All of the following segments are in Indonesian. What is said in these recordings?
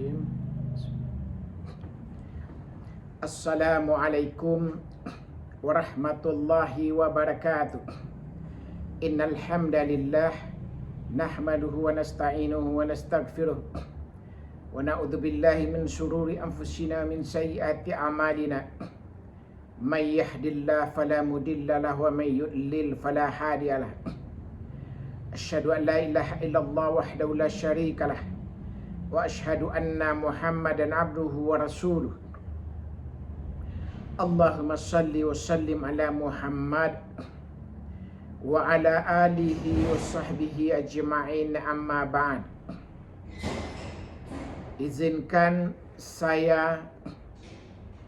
Bismillahirrahmanirrahim. Assalamualaikum warahmatullahi wabarakatuh. Innal hamdalillah nahmaduhu wa nasta'inuhu wa nastaghfiruh wa na'udzu billahi min shururi anfusina min sayyiati a'malina. May yahdihillahu fala mudilla lahu wa may yudlil fala hadiya lahu. Asyhadu an la ilaha illallah wahdahu la syarika lah wa asyhadu anna Muhammadan abduhu wa rasuluh. Allahumma salli wa sallim ala Muhammad wa ala alihi wa sahbihi ajma'in, amma ba'd. Izinkan saya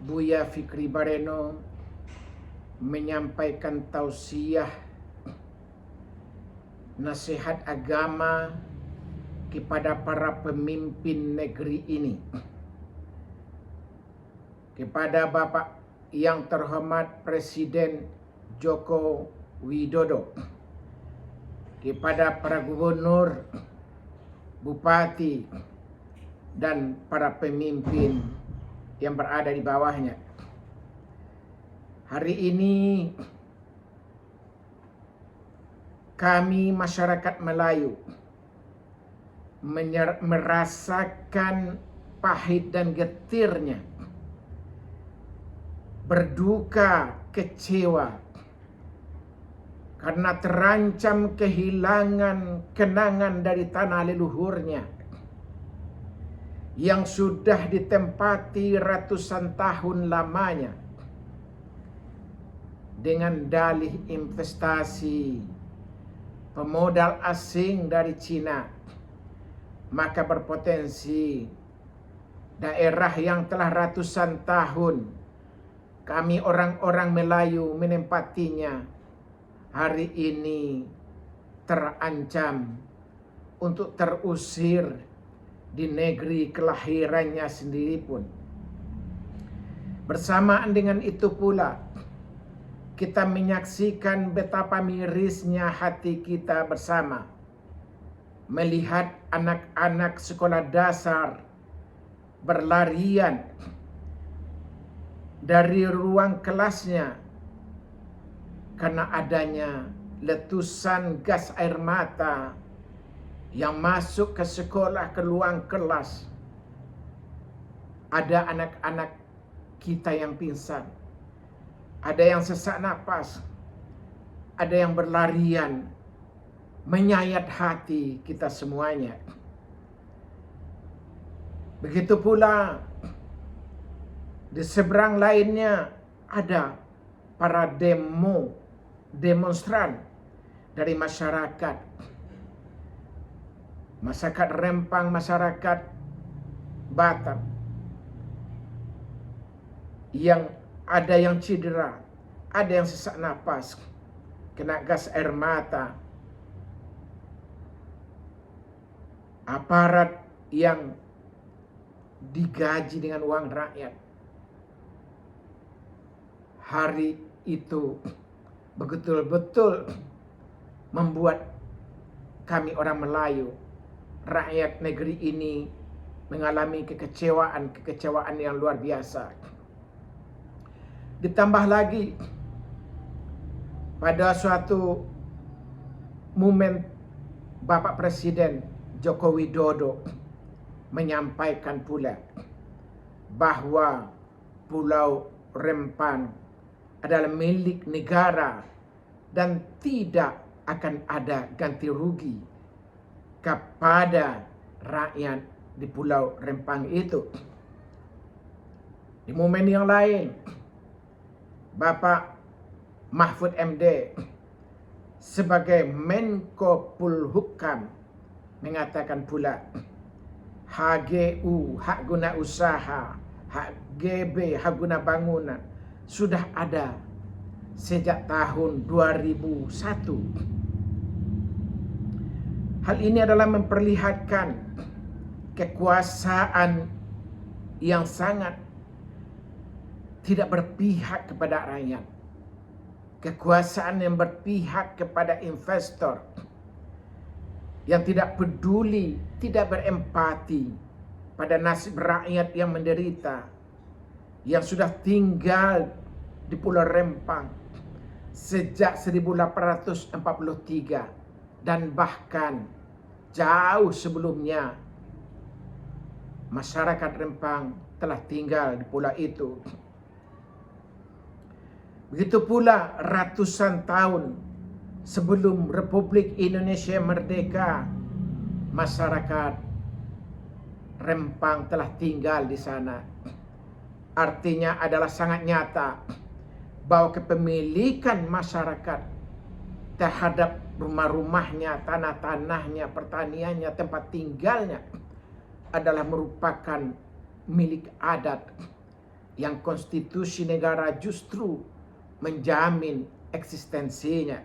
Buya Fikri Bareno menyampaikan tausiah nasihat agama kepada para pemimpin negeri ini, kepada Bapak yang terhormat Presiden Joko Widodo, kepada para gubernur, bupati, dan para pemimpin yang berada di bawahnya. Hari ini kami masyarakat Melayu merasakan pahit dan getirnya, berduka, kecewa karena terancam kehilangan kenangan dari tanah leluhurnya yang sudah ditempati ratusan tahun lamanya dengan dalih investasi pemodal asing dari Cina. Maka berpotensi daerah yang telah ratusan tahun kami orang-orang Melayu menempatinya hari ini terancam untuk terusir di negeri kelahirannya sendiri pun. Bersamaan dengan itu pula kita menyaksikan betapa mirisnya hati kita bersama melihat anak-anak sekolah dasar berlarian dari ruang kelasnya karena adanya letusan gas air mata yang masuk ke sekolah, ke ruang kelas. Ada anak-anak kita yang pingsan, ada yang sesak napas, ada yang berlarian, menyayat hati kita semuanya. Begitu pula di seberang lainnya ada para demonstran dari masyarakat Rempang, masyarakat Batam, yang ada yang cedera, ada yang sesak napas, kena gas air mata. Aparat yang digaji dengan uang rakyat. Hari itu betul-betul membuat kami orang Melayu, rakyat negeri ini, mengalami kekecewaan yang luar biasa. Ditambah lagi pada suatu momen Bapak Presiden Joko Widodo menyampaikan pula bahwa Pulau Rempang adalah milik negara dan tidak akan ada ganti rugi kepada rakyat di Pulau Rempang itu. Di momen yang lain, Bapak Mahfud MD sebagai Menko Polhukam mengatakan pula HGU, hak guna usaha, HGB, hak guna bangunan, sudah ada sejak tahun 2001. Hal ini adalah memperlihatkan kekuasaan yang sangat tidak berpihak kepada rakyat. Kekuasaan yang berpihak kepada investor, yang tidak peduli, tidak berempati pada nasib rakyat yang menderita, yang sudah tinggal di Pulau Rempang sejak 1843 dan bahkan jauh sebelumnya. Masyarakat Rempang telah tinggal di pulau itu. Begitu pula ratusan tahun sebelum Republik Indonesia merdeka, masyarakat Rempang telah tinggal di sana. Artinya adalah sangat nyata bahwa kepemilikan masyarakat terhadap rumah-rumahnya, tanah-tanahnya, pertaniannya, tempat tinggalnya adalah merupakan milik adat yang konstitusi negara justru menjamin eksistensinya.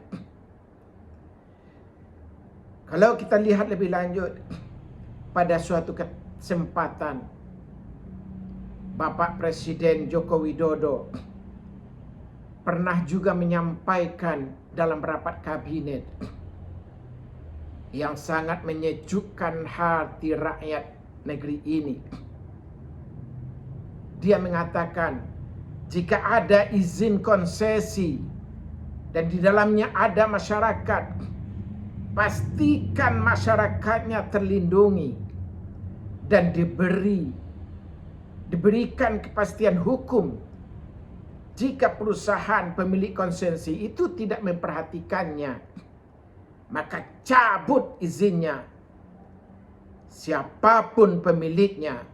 Kalau kita lihat lebih lanjut, pada suatu kesempatan Bapak Presiden Joko Widodo pernah juga menyampaikan dalam rapat kabinet yang sangat menyejukkan hati rakyat negeri ini. Dia mengatakan, jika ada izin konsesi dan di dalamnya ada masyarakat, pastikan masyarakatnya terlindungi dan diberikan kepastian hukum. Jika perusahaan pemilik konsesi itu tidak memperhatikannya, maka cabut izinnya, siapapun pemiliknya.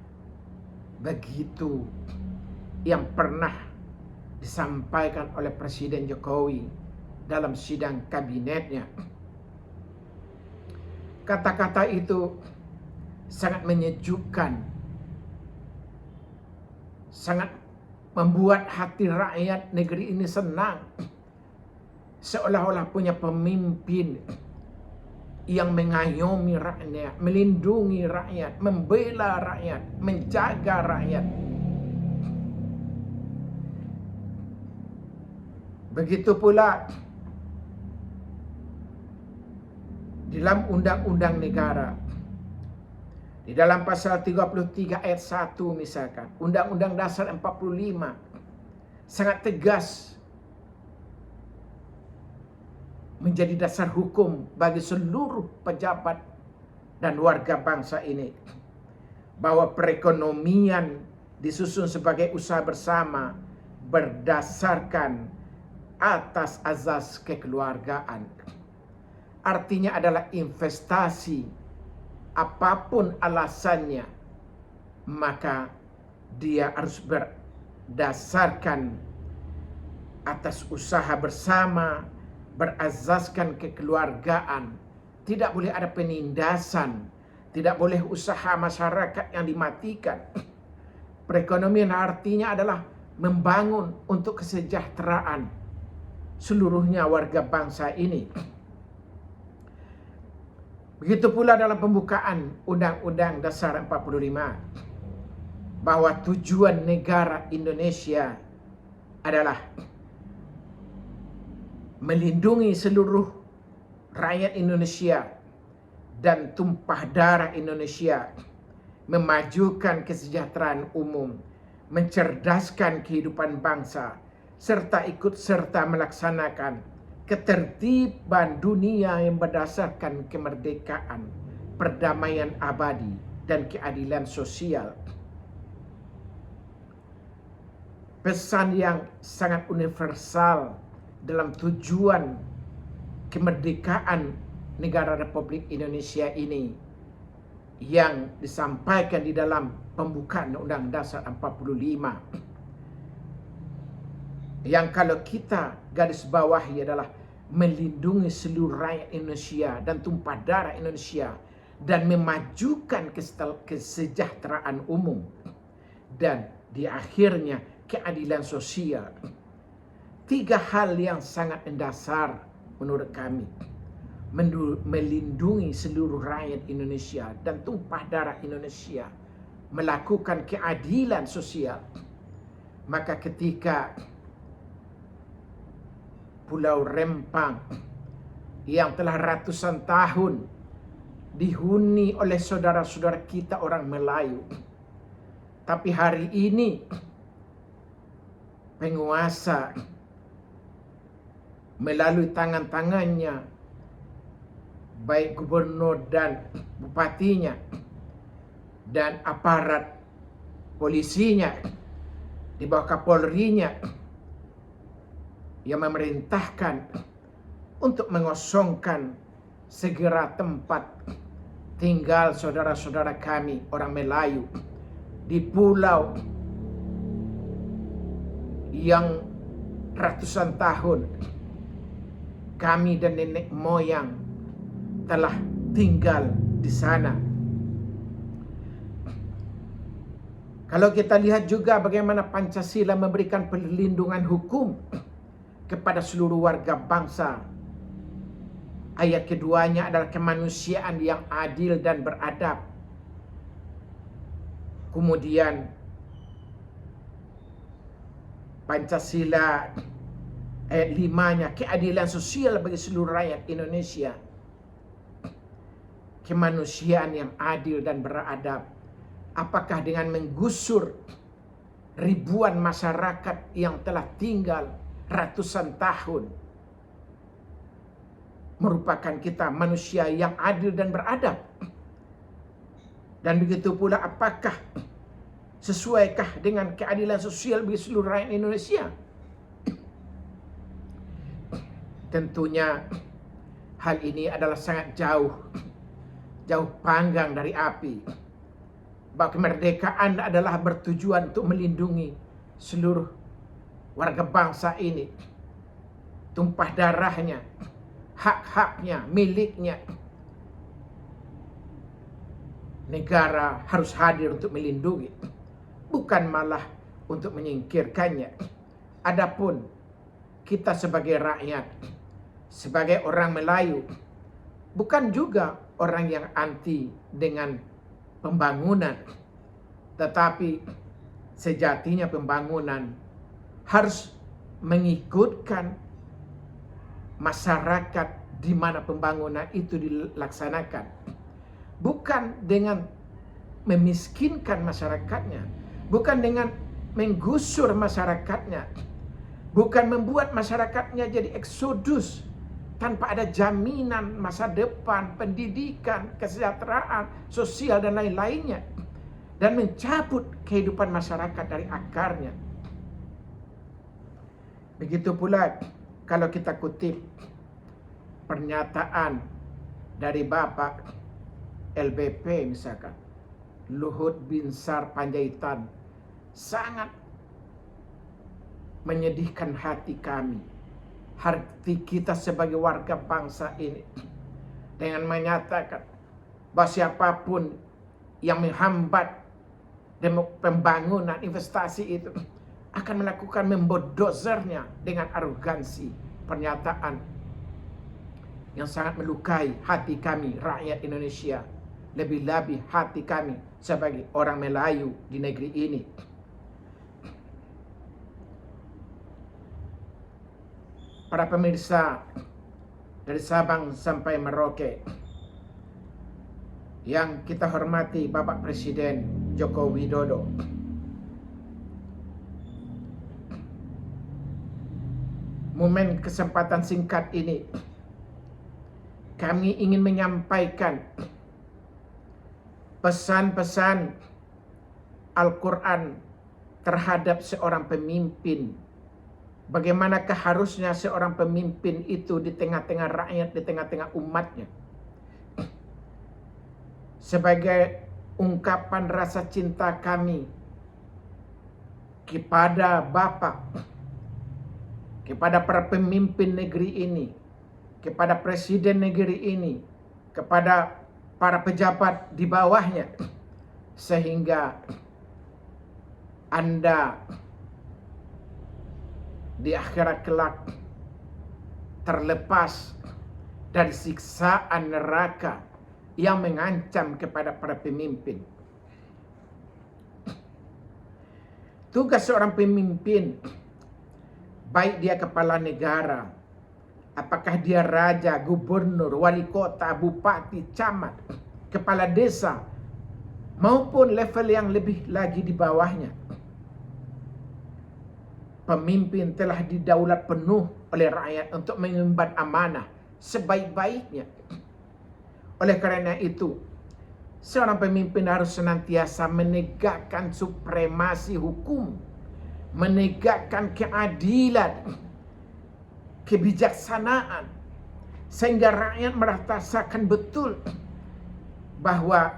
Begitu yang pernah disampaikan oleh Presiden Jokowi dalam sidang kabinetnya. Kata-kata itu sangat menyejukkan, sangat membuat hati rakyat negeri ini senang. Seolah-olah punya pemimpin yang mengayomi rakyat, melindungi rakyat, membela rakyat, menjaga rakyat. Begitu pula di dalam undang-undang negara, di dalam pasal 33 ayat 1 misalkan, Undang-Undang Dasar 45 sangat tegas menjadi dasar hukum bagi seluruh pejabat dan warga bangsa ini, bahwa perekonomian disusun sebagai usaha bersama berdasarkan atas azas kekeluargaan. Artinya adalah investasi, apapun alasannya, maka dia harus berdasarkan atas usaha bersama, berazaskan kekeluargaan. Tidak boleh ada penindasan, tidak boleh usaha masyarakat yang dimatikan. Perekonomian artinya adalah membangun untuk kesejahteraan seluruhnya warga bangsa ini. Begitu pula dalam pembukaan Undang-Undang Dasar 45, bahwa tujuan negara Indonesia adalah melindungi seluruh rakyat Indonesia dan tumpah darah Indonesia, memajukan kesejahteraan umum, mencerdaskan kehidupan bangsa, serta ikut serta melaksanakan ketertiban dunia yang berdasarkan kemerdekaan, perdamaian abadi, dan keadilan sosial. Pesan yang sangat universal dalam tujuan kemerdekaan negara Republik Indonesia ini yang disampaikan di dalam pembukaan Undang-Undang Dasar 45, yang kalau kita garis bawahi adalah melindungi seluruh rakyat Indonesia dan tumpah darah Indonesia, dan memajukan kesejahteraan umum, dan di akhirnya keadilan sosial. Tiga hal yang sangat mendasar menurut kami: melindungi seluruh rakyat Indonesia dan tumpah darah Indonesia, melakukan keadilan sosial. Maka ketika Pulau Rempang yang telah ratusan tahun dihuni oleh saudara-saudara kita orang Melayu, Tapi hari ini penguasa melalui tangan-tangannya, baik gubernur dan bupatinya dan aparat polisinya di bawah Kapolrinya, yang memerintahkan untuk mengosongkan segera tempat tinggal saudara-saudara kami orang Melayu di pulau yang ratusan tahun kami dan nenek moyang telah tinggal di sana. Kalau kita lihat juga bagaimana Pancasila memberikan perlindungan hukum kepada seluruh warga bangsa. Ayat keduanya adalah kemanusiaan yang adil dan beradab. Kemudian Pancasila ayat 5-nya, keadilan sosial bagi seluruh rakyat Indonesia. Kemanusiaan yang adil dan beradab. Apakah dengan menggusur ribuan masyarakat yang telah tinggal ratusan tahun merupakan kita manusia yang adil dan beradab? Dan begitu pula, apakah sesuaikah dengan keadilan sosial bagi seluruh rakyat Indonesia? Tentunya hal ini adalah sangat jauh panggang dari api. Bahwa kemerdekaan adalah bertujuan untuk melindungi seluruh warga bangsa ini. Tumpah darahnya, hak-haknya, miliknya. Negara harus hadir untuk melindungi, bukan malah untuk menyingkirkannya. Adapun kita sebagai rakyat, sebagai orang Melayu, bukan juga orang yang anti dengan pembangunan, tetapi sejatinya pembangunan harus mengikutkan masyarakat di mana pembangunan itu dilaksanakan, bukan dengan memiskinkan masyarakatnya, bukan dengan menggusur masyarakatnya, bukan membuat masyarakatnya jadi eksodus tanpa ada jaminan masa depan, pendidikan, kesejahteraan sosial dan lain-lainnya, dan mencabut kehidupan masyarakat dari akarnya. Begitu pula kalau kita kutip pernyataan dari Bapak LBP misalkan, Luhut Binsar Panjaitan, sangat menyedihkan hati kami, hati kita sebagai warga bangsa ini, dengan menyatakan bahwa siapapun yang menghambat pembangunan investasi itu akan melakukan membodozernya dengan arogansi. Pernyataan yang sangat melukai hati kami rakyat Indonesia, lebih-lebih hati kami sebagai orang Melayu di negeri ini. Para pemirsa dari Sabang sampai Merauke yang kita hormati Bapak Presiden Joko Widodo, momen kesempatan singkat ini kami ingin menyampaikan pesan-pesan Al-Quran terhadap seorang pemimpin. Bagaimanakah harusnya seorang pemimpin itu di tengah-tengah rakyat, di tengah-tengah umatnya. Sebagai ungkapan rasa cinta kami kepada Bapak, kepada para pemimpin negeri ini, kepada presiden negeri ini, kepada para pejabat di bawahnya, sehingga Anda di akhirat kelak terlepas dari siksaan neraka yang mengancam kepada para pemimpin. Tugas seorang pemimpin, baik dia kepala negara, apakah dia raja, gubernur, wali kota, bupati, camat, kepala desa, maupun level yang lebih lagi di bawahnya. Pemimpin telah didaulat penuh oleh rakyat untuk mengemban amanah sebaik-baiknya. Oleh karena itu, seorang pemimpin harus senantiasa menegakkan supremasi hukum, menegakkan keadilan, kebijaksanaan, sehingga rakyat merasakan betul bahwa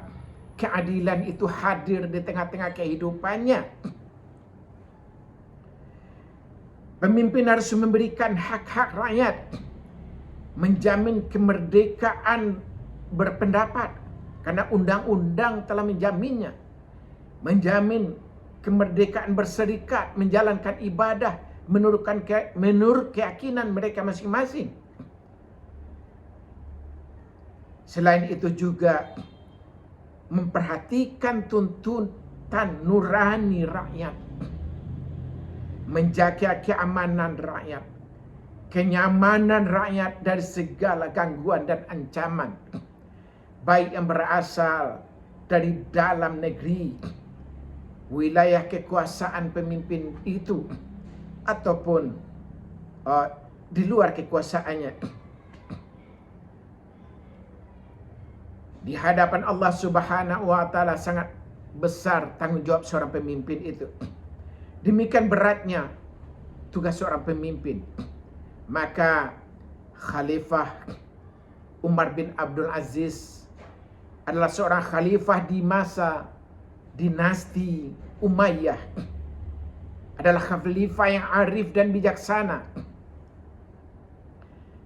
keadilan itu hadir di tengah-tengah kehidupannya. Pemimpin harus memberikan hak-hak rakyat, menjamin kemerdekaan berpendapat, karena undang-undang telah menjaminnya, menjamin kemerdekaan berserikat, menjalankan ibadah menurut keyakinan mereka masing-masing. Selain itu juga memperhatikan tuntutan nurani rakyat, menjaga keamanan rakyat, kenyamanan rakyat dari segala gangguan dan ancaman, baik yang berasal dari dalam negeri, wilayah kekuasaan pemimpin itu, ataupun di luar kekuasaannya. Di hadapan Allah Subhanahu wa Ta'ala sangat besar tanggung jawab seorang pemimpin itu. Demikian beratnya tugas seorang pemimpin. Maka Khalifah Umar bin Abdul Aziz adalah seorang khalifah di masa dinasti Umayyah. Adalah khalifah yang arif dan bijaksana.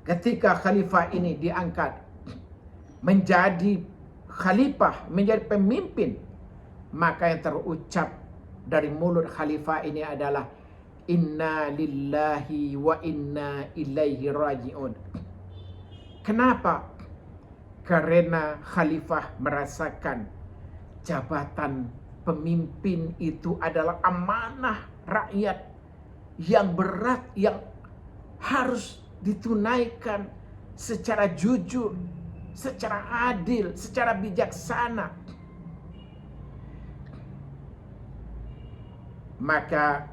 Ketika khalifah ini diangkat menjadi khalifah, menjadi pemimpin, maka yang terucap dari mulut khalifah ini adalah inna lillahi wa inna ilaihi raji'un. Kenapa? Karena khalifah merasakan jabatan pemimpin itu adalah amanah rakyat yang berat, yang harus ditunaikan secara jujur, secara adil, secara bijaksana. Maka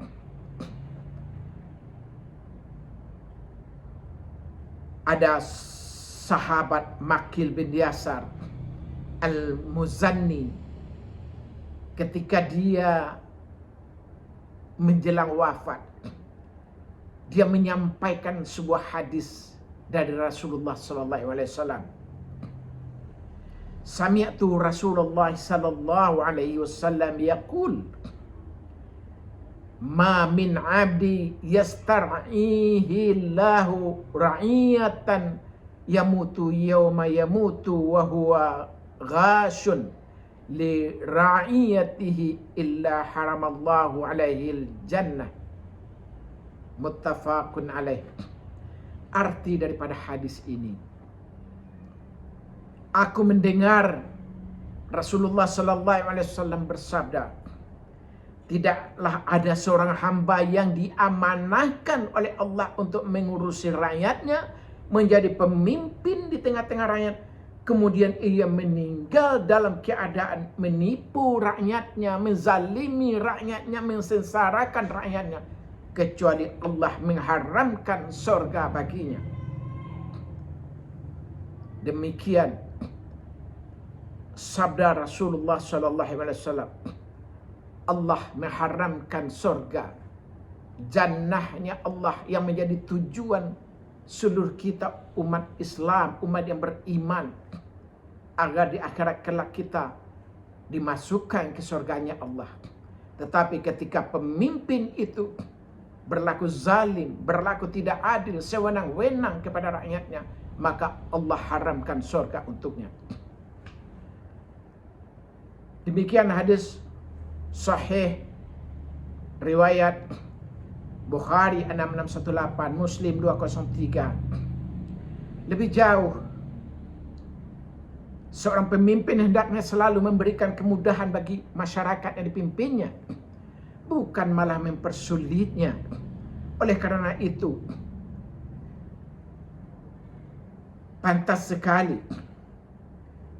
ada sahabat Makil bin Yasar Al-Muzanni, ketika dia menjelang wafat, dia menyampaikan sebuah hadis dari Rasulullah sallallahu alaihi wasallam. Sami'tu Rasulullah sallallahu alaihi wasallam yaqul, ma min 'abdi yastar'ihi Allahu ra'iyatan yamutu yawma yamutu wa huwa ghashun li ra'iyatihi illa haramallahu alaihi al-jannah. Muttafaqun alaih. Arti daripada hadis ini, aku mendengar Rasulullah sallallahu alaihi wasallam bersabda, tidaklah ada seorang hamba yang diamanahkan oleh Allah untuk mengurusi rakyatnya, menjadi pemimpin di tengah-tengah rakyat, kemudian ia meninggal dalam keadaan menipu rakyatnya, menzalimi rakyatnya, mensengsarakan rakyatnya, kecuali Allah mengharamkan surga baginya. Demikian sabda Rasulullah sallallahu alaihi wasallam. Allah mengharamkan surga, jannahnya Allah yang menjadi tujuan seluruh kita umat Islam, umat yang beriman, agar di akhirat kelak kita dimasukkan ke surganya Allah. Tetapi ketika pemimpin itu berlaku zalim, berlaku tidak adil, sewenang-wenang kepada rakyatnya, maka Allah haramkan surga untuknya. Demikian hadis sahih riwayat Bukhari 6618, Muslim 203. Lebih jauh, seorang pemimpin hendaknya selalu memberikan kemudahan bagi masyarakat yang dipimpinnya, bukan malah mempersulitnya. Oleh karena itu, pantas sekali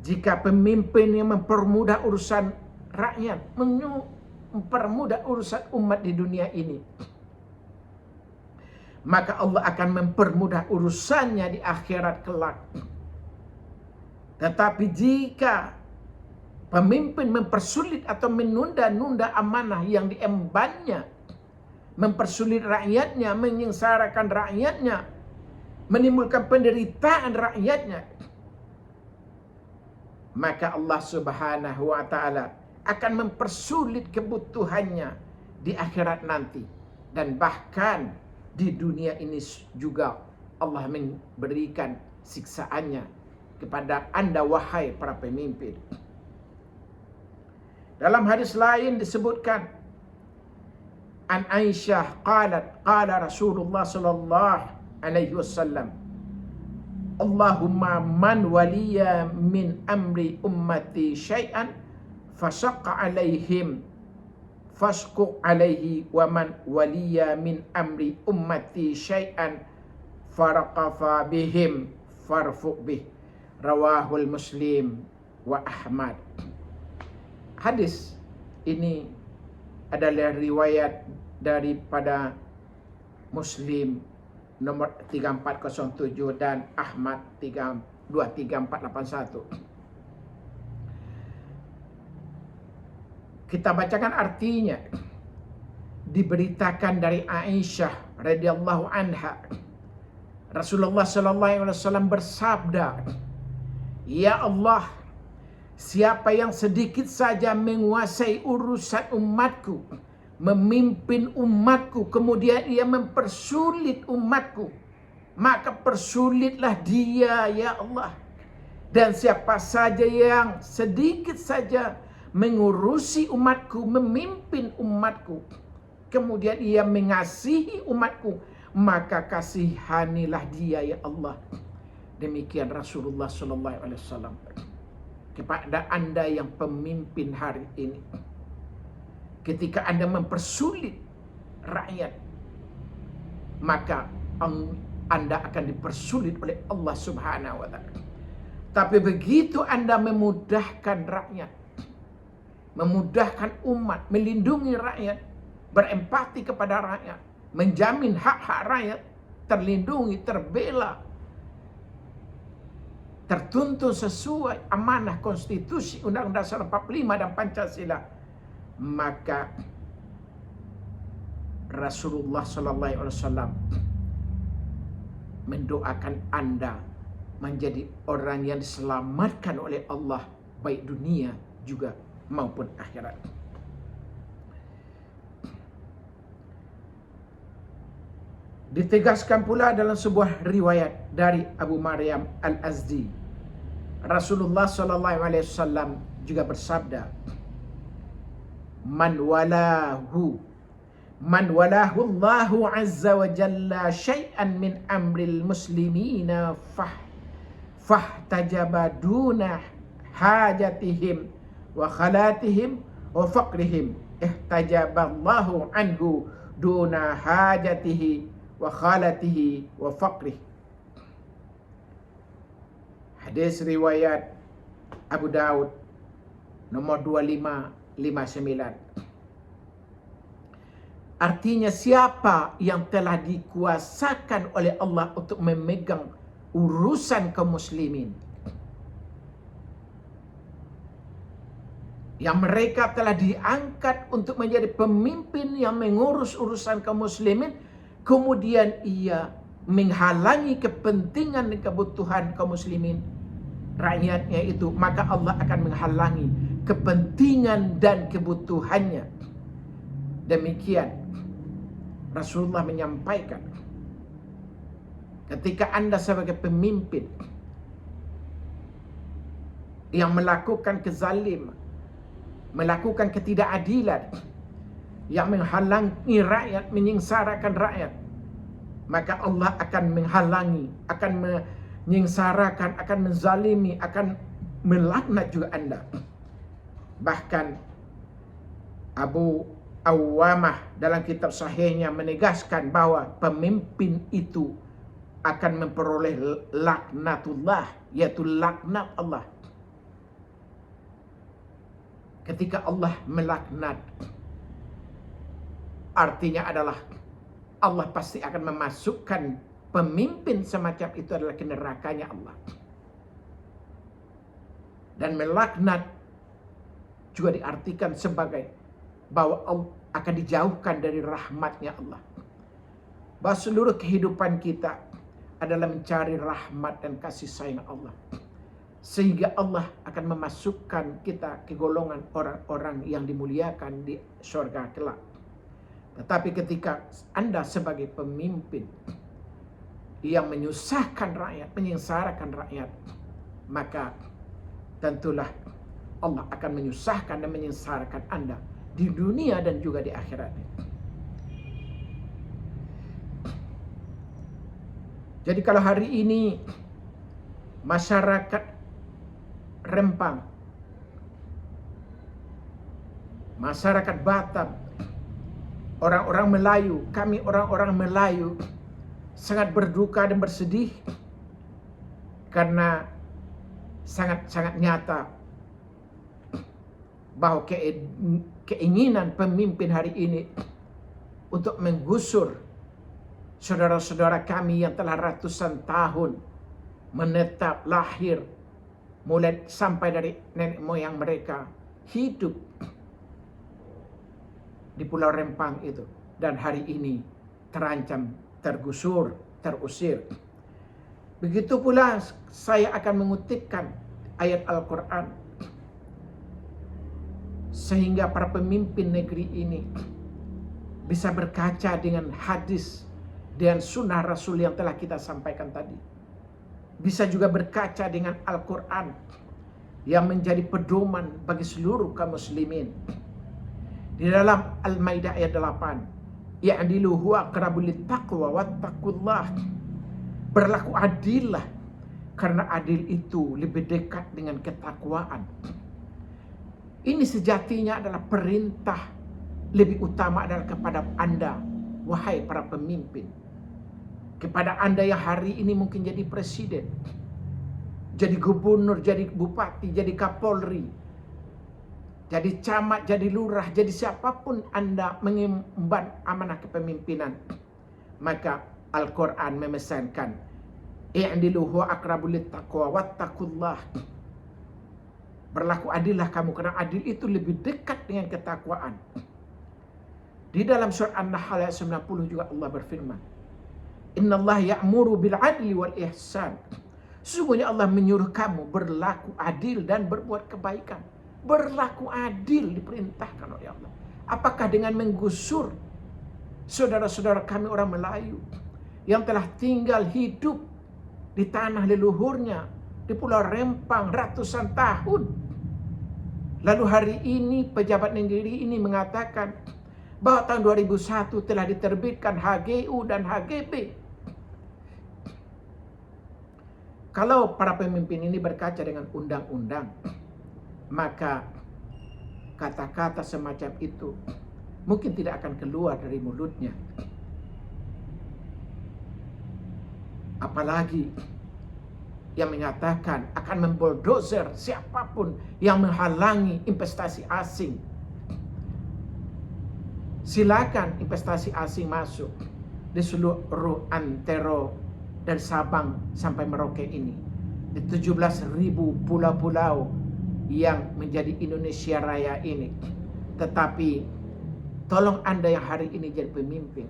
jika pemimpin yang mempermudah urusan rakyat, mempermudah urusan umat di dunia ini, maka Allah akan mempermudah urusannya di akhirat kelak. Tetapi jika pemimpin mempersulit atau menunda-nunda amanah yang diembannya, mempersulit rakyatnya, menyengsarakan rakyatnya, menimbulkan penderitaan rakyatnya, maka Allah Subhanahu wa ta'ala akan mempersulit kebutuhannya di akhirat nanti. Dan bahkan di dunia ini juga Allah memberikan siksaannya kepada Anda wahai para pemimpin. Dalam hadis lain disebutkan, an Aisyah qalat qala Rasulullah sallallahu alaihi wasallam, Allahumma man waliya min amri ummati syai'an fasaqqa alaihim fasquq alaihi wa man waliya min amri ummati syai'an faraqafa bihim farfuq bih. Rawahul Muslim wa Ahmad. Hadis ini adalah riwayat daripada Muslim nomor 3407 dan Ahmad 23481. Kita bacakan artinya. Diberitakan dari Aisyah radhiyallahu anha, Rasulullah sallallahu alaihi wasallam bersabda, "Ya Allah, siapa yang sedikit saja menguasai urusan umatku, memimpin umatku, kemudian ia mempersulit umatku, maka persulitlah dia, ya Allah. Dan siapa saja yang sedikit saja mengurusi umatku, memimpin umatku, kemudian ia mengasihi umatku, maka kasihanilah dia, ya Allah." Demikian Rasulullah sallallahu alaihi wasallam. Kepada Anda yang pemimpin hari ini, ketika Anda mempersulit rakyat, maka Anda akan dipersulit oleh Allah Subhanahu wa ta'ala. Tapi begitu Anda memudahkan rakyat, memudahkan umat, melindungi rakyat, berempati kepada rakyat, menjamin hak-hak rakyat terlindungi, terbela, tertuntun sesuai amanah konstitusi Undang-Undang Dasar 45 dan Pancasila, maka Rasulullah sallallahu alaihi wasallam mendoakan Anda menjadi orang yang diselamatkan oleh Allah baik dunia juga maupun akhirat. Ditegaskan pula dalam sebuah riwayat dari Abu Maryam Al-Azdi, Rasulullah sallallahu alaihi wasallam juga bersabda, Man walahu Allahu azza wa jalla syai'an min amril muslimina fahtajaba duna hajatihim wa khalatihim wa faqrihim ihtajaballahu anhu duna hajatihi wa khalatihi wa faqrih. Hadis riwayat Abu Daud nomor 2559. Artinya siapa yang telah dikuasakan oleh Allah untuk memegang urusan kaum muslimin, yang mereka telah diangkat untuk menjadi pemimpin yang mengurus urusan kaum muslimin, kemudian ia menghalangi kepentingan dan kebutuhan kaum muslimin, rakyatnya itu, maka Allah akan menghalangi kepentingan dan kebutuhannya. Demikian Rasulullah menyampaikan, ketika Anda sebagai pemimpin yang melakukan kezaliman, melakukan ketidakadilan, yang menghalangi rakyat, menyengsarakan rakyat, maka Allah akan menghalangi, akan menyengsarakan, akan menzalimi, akan melaknat juga Anda. Bahkan Abu Awwamah dalam kitab sahihnya menegaskan bahwa pemimpin itu akan memperoleh laknatullah, yaitu laknat Allah. ketika Allah melaknat, artinya adalah Allah pasti akan memasukkan pemimpin semacam itu adalah ke nerakanya Allah. Dan melaknat juga diartikan sebagai bahwa Allah akan dijauhkan dari rahmatnya Allah. Bahwa seluruh kehidupan kita adalah mencari rahmat dan kasih sayang Allah. Sehingga Allah akan memasukkan kita ke golongan orang-orang yang dimuliakan di surga kelak. Tetapi ketika Anda sebagai pemimpin yang menyusahkan rakyat, menyengsarakan rakyat, maka tentulah Allah akan menyusahkan dan menyengsarakan Anda di dunia dan juga di akhirat. Jadi kalau hari ini masyarakat Rempang, masyarakat Batam, orang-orang Melayu, kami orang-orang Melayu sangat berduka dan bersedih karena sangat-sangat nyata bahwa keinginan pemimpin hari ini untuk menggusur saudara-saudara kami yang telah ratusan tahun menetap, lahir, mulai sampai dari nenek moyang mereka hidup di Pulau Rempang itu, dan hari ini terancam tergusur, terusir. Begitu pula saya akan mengutipkan ayat Al-Quran sehingga para pemimpin negeri ini bisa berkaca dengan hadis dan sunnah Rasul yang telah kita sampaikan tadi. Bisa juga berkaca dengan Al-Quran yang menjadi pedoman bagi seluruh kaum muslimin. Di dalam Al-Maidah ayat 8, ya'dilu huwa aqrabu littaqwa wattaqullah. Berlaku adillah, karena adil itu lebih dekat dengan ketakwaan. Ini sejatinya adalah perintah lebih utama adalah kepada Anda, wahai para pemimpin. Kepada Anda yang hari ini mungkin jadi presiden, jadi gubernur, jadi bupati, jadi kapolri, jadi camat, jadi lurah, jadi siapapun Anda mengemban amanah kepemimpinan. Maka Al-Quran memesankan, i'dilu huwa aqrabu littaqwa wattaqullah. Berlaku adillah kamu, karena adil itu lebih dekat dengan ketakwaan. Di dalam surat An-Nahl ayat 90 juga Allah berfirman, Innallaha ya'muru bil adli wal ihsan. Sesungguhnya Allah menyuruh kamu berlaku adil dan berbuat kebaikan. Berlaku adil diperintahkan oleh Allah. Apakah dengan menggusur saudara-saudara kami orang Melayu yang telah tinggal hidup di tanah leluhurnya di Pulau Rempang ratusan tahun. Lalu hari ini pejabat negeri ini mengatakan bahwa tahun 2001 telah diterbitkan HGU dan HGB. Kalau para pemimpin ini berkaca dengan undang-undang, maka kata-kata semacam itu mungkin tidak akan keluar dari mulutnya. Apalagi yang menyatakan akan membulldozer siapapun yang menghalangi investasi asing. Silakan investasi asing masuk di seluruh antero dari Sabang sampai Merauke ini, di 17.000 pulau-pulau yang menjadi Indonesia Raya ini. Tetapi tolong Anda yang hari ini jadi pemimpin,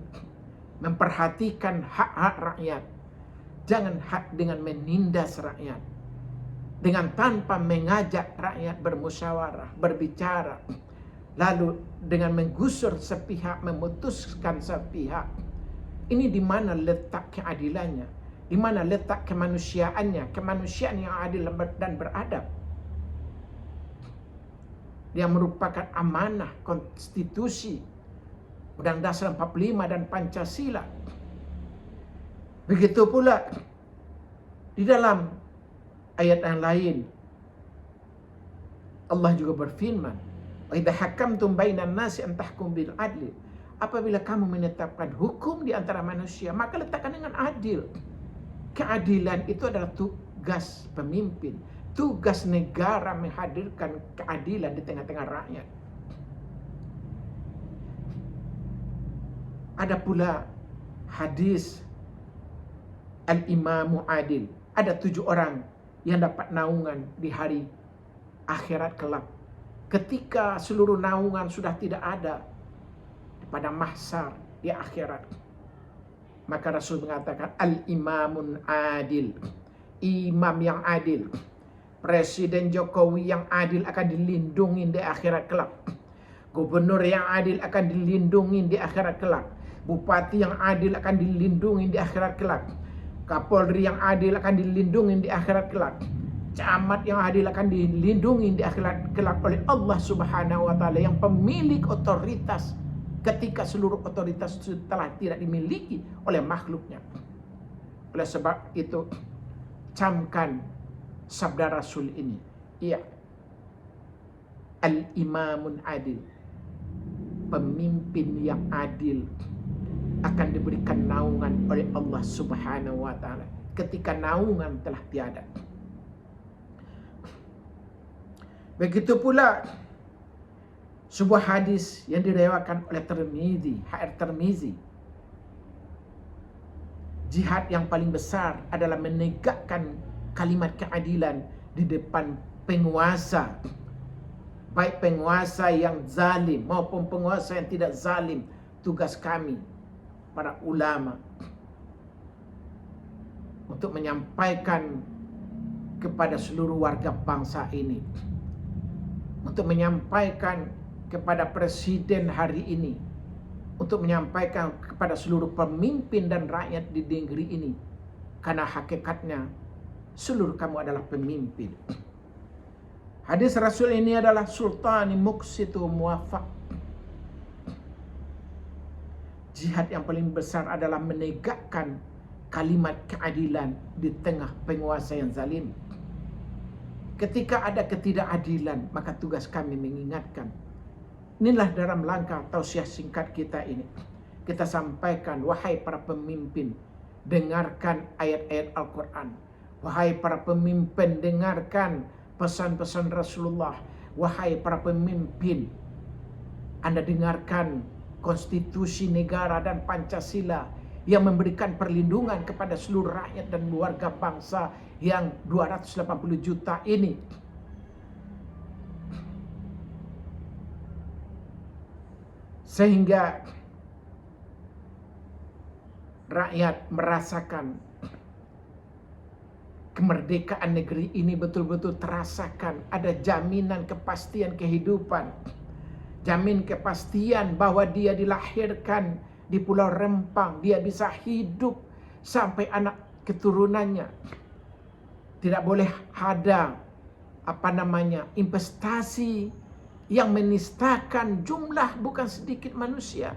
memperhatikan hak-hak rakyat. Jangan hak dengan menindas rakyat, dengan tanpa mengajak rakyat bermusyawarah, berbicara, lalu dengan menggusur sepihak, memutuskan sepihak. Ini di mana letak keadilannya? Di mana letak kemanusiaannya, kemanusiaan yang adil dan beradab, yang merupakan amanah konstitusi Undang Dasar 45 dan Pancasila. Begitu pula di dalam ayat yang lain Allah juga berfirman, wa idza hakamtum bainan nasi an tahkum bil adli. Apabila kamu menetapkan hukum di antara manusia, maka letakkan dengan adil. Keadilan itu adalah tugas pemimpin. tugas negara menghadirkan keadilan di tengah-tengah rakyat. Ada pula hadis Al-Imamu Adil. Ada 7 orang yang dapat naungan di hari akhirat kelak. Ketika seluruh naungan sudah tidak ada pada mahsyar di akhirat, maka Rasul mengatakan Al-Imamun Adil, imam yang adil. Presiden Jokowi yang adil akan dilindungi di akhirat kelak. Gubernur yang adil akan dilindungi di akhirat kelak. Bupati yang adil akan dilindungi di akhirat kelak. Kapolri yang adil akan dilindungi di akhirat kelak. Camat yang adil akan dilindungi di akhirat kelak oleh Allah Subhanahu wa taala yang pemilik otoritas ketika seluruh otoritas telah tidak dimiliki oleh makhluknya. Oleh sebab itu, camkan sabda Rasul ini. Iya. Al-Imamun Adil. Pemimpin yang adil akan diberikan naungan oleh Allah Subhanahu wa taala ketika naungan telah tiada. Begitu pula sebuah hadis yang diriwayatkan oleh Tirmizi. Jihad yang paling besar adalah menegakkan kalimat keadilan di depan penguasa. Baik penguasa yang zalim maupun penguasa yang tidak zalim. Tugas kami, para ulama, untuk menyampaikan kepada seluruh warga bangsa ini, untuk menyampaikan kepada presiden hari ini, untuk menyampaikan kepada seluruh pemimpin dan rakyat di negeri ini, karena hakikatnya seluruh kamu adalah pemimpin. Hadis Rasul ini adalah sultani muqsitu muwafaq. Jihad yang paling besar adalah menegakkan kalimat keadilan di tengah penguasa yang zalim. Ketika ada ketidakadilan, maka tugas kami mengingatkan. Inilah dalam langkah tausiah singkat kita ini. Kita sampaikan, wahai para pemimpin, dengarkan ayat-ayat Al-Quran. Wahai para pemimpin, dengarkan pesan-pesan Rasulullah. Wahai para pemimpin, Anda dengarkan konstitusi negara dan Pancasila yang memberikan perlindungan kepada seluruh rakyat dan warga bangsa yang 280 juta ini. Sehingga rakyat merasakan kemerdekaan negeri ini betul-betul terasakan. Ada jaminan kepastian kehidupan. Jamin kepastian bahwa dia dilahirkan di Pulau Rempang. Dia bisa hidup sampai anak keturunannya. Tidak boleh ada investasi yang menistakan jumlah bukan sedikit manusia.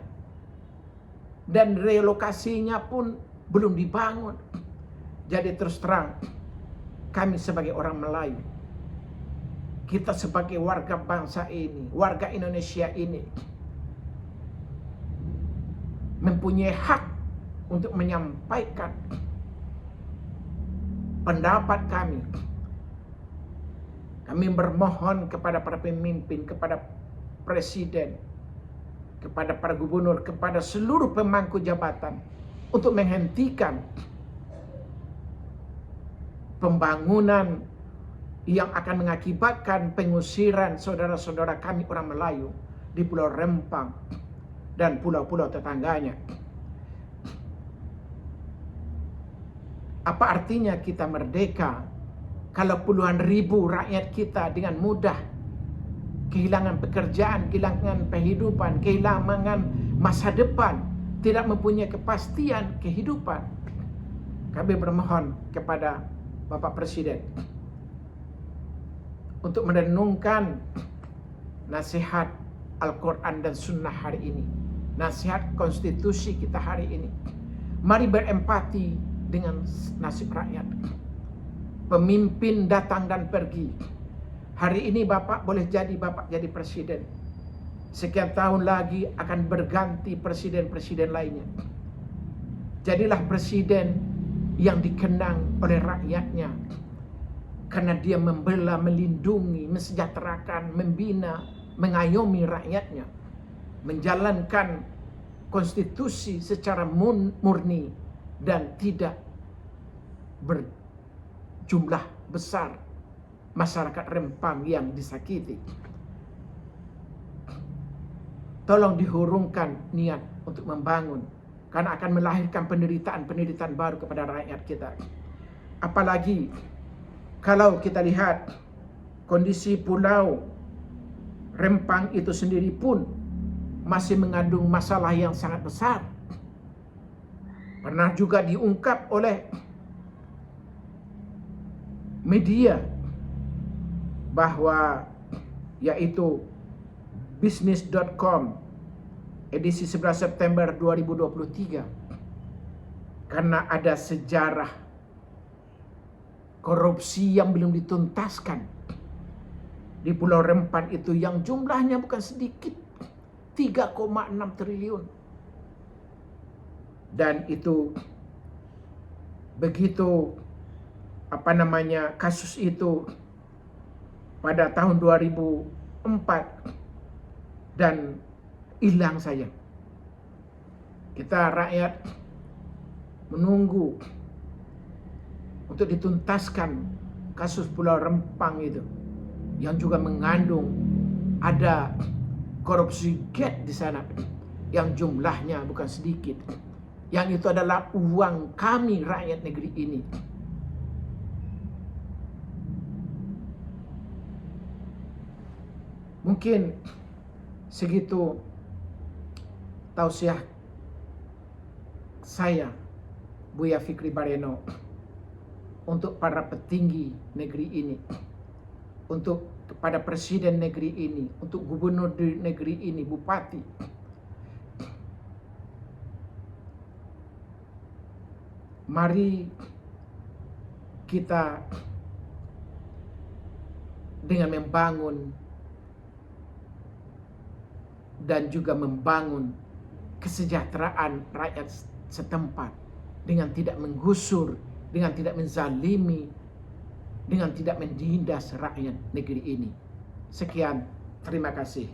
Dan relokasinya pun belum dibangun. Jadi terus terang, kami sebagai orang Melayu, kita sebagai warga bangsa ini, warga Indonesia ini, mempunyai hak untuk menyampaikan pendapat kami. Kami bermohon kepada para pemimpin, kepada presiden, kepada para gubernur, kepada seluruh pemangku jabatan untuk menghentikan pembangunan yang akan mengakibatkan pengusiran saudara-saudara kami orang Melayu di Pulau Rempang dan pulau-pulau tetangganya. Apa artinya kita merdeka kalau puluhan ribu rakyat kita dengan mudah kehilangan pekerjaan, kehilangan kehidupan, kehilangan masa depan, tidak mempunyai kepastian kehidupan? Kami bermohon kepada Bapak Presiden untuk merenungkan nasihat Al-Quran dan Sunnah hari ini, nasihat konstitusi kita hari ini. Mari berempati dengan nasib rakyat. Pemimpin datang dan pergi. Hari ini Bapak boleh jadi Bapak jadi presiden. Sekian tahun lagi akan berganti presiden-presiden lainnya. Jadilah presiden yang dikenang oleh rakyatnya. karena dia membela, melindungi, mensejahterakan, membina, mengayomi rakyatnya, menjalankan konstitusi secara murni dan tidak berjumlah besar masyarakat Rempang yang disakiti. Tolong dihurungkan niat untuk membangun, karena akan melahirkan penderitaan-penderitaan baru kepada rakyat kita. Apalagi kalau kita lihat kondisi pulau Rempang itu sendiri pun masih mengandung masalah yang sangat besar. Pernah juga diungkap oleh media bahwa yaitu bisnis.com edisi 11 September 2023, karena ada sejarah korupsi yang belum dituntaskan di Pulau Rempang itu, yang jumlahnya bukan sedikit, 3,6 triliun. Dan itu begitu kasus itu pada tahun 2004 dan hilang saja. Kita rakyat menunggu untuk dituntaskan kasus Pulau Rempang itu, yang juga mengandung ada korupsi gate di sana yang jumlahnya bukan sedikit, yang itu adalah uang kami rakyat negeri ini. Mungkin segitu tausiah saya, Buya Fikri Bareno, untuk para petinggi negeri ini, untuk kepada presiden negeri ini, untuk gubernur di negeri ini, bupati. Mari kita dengan membangun dan juga membangun kesejahteraan rakyat setempat, dengan tidak menggusur, dengan tidak menzalimi, dengan tidak menindas rakyat negeri ini. Sekian, terima kasih.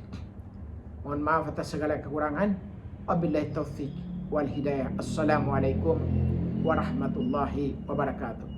Mohon maaf atas segala kekurangan. Wabillahi taufiq wal hidayah. Assalamualaikum warahmatullahi wabarakatuh.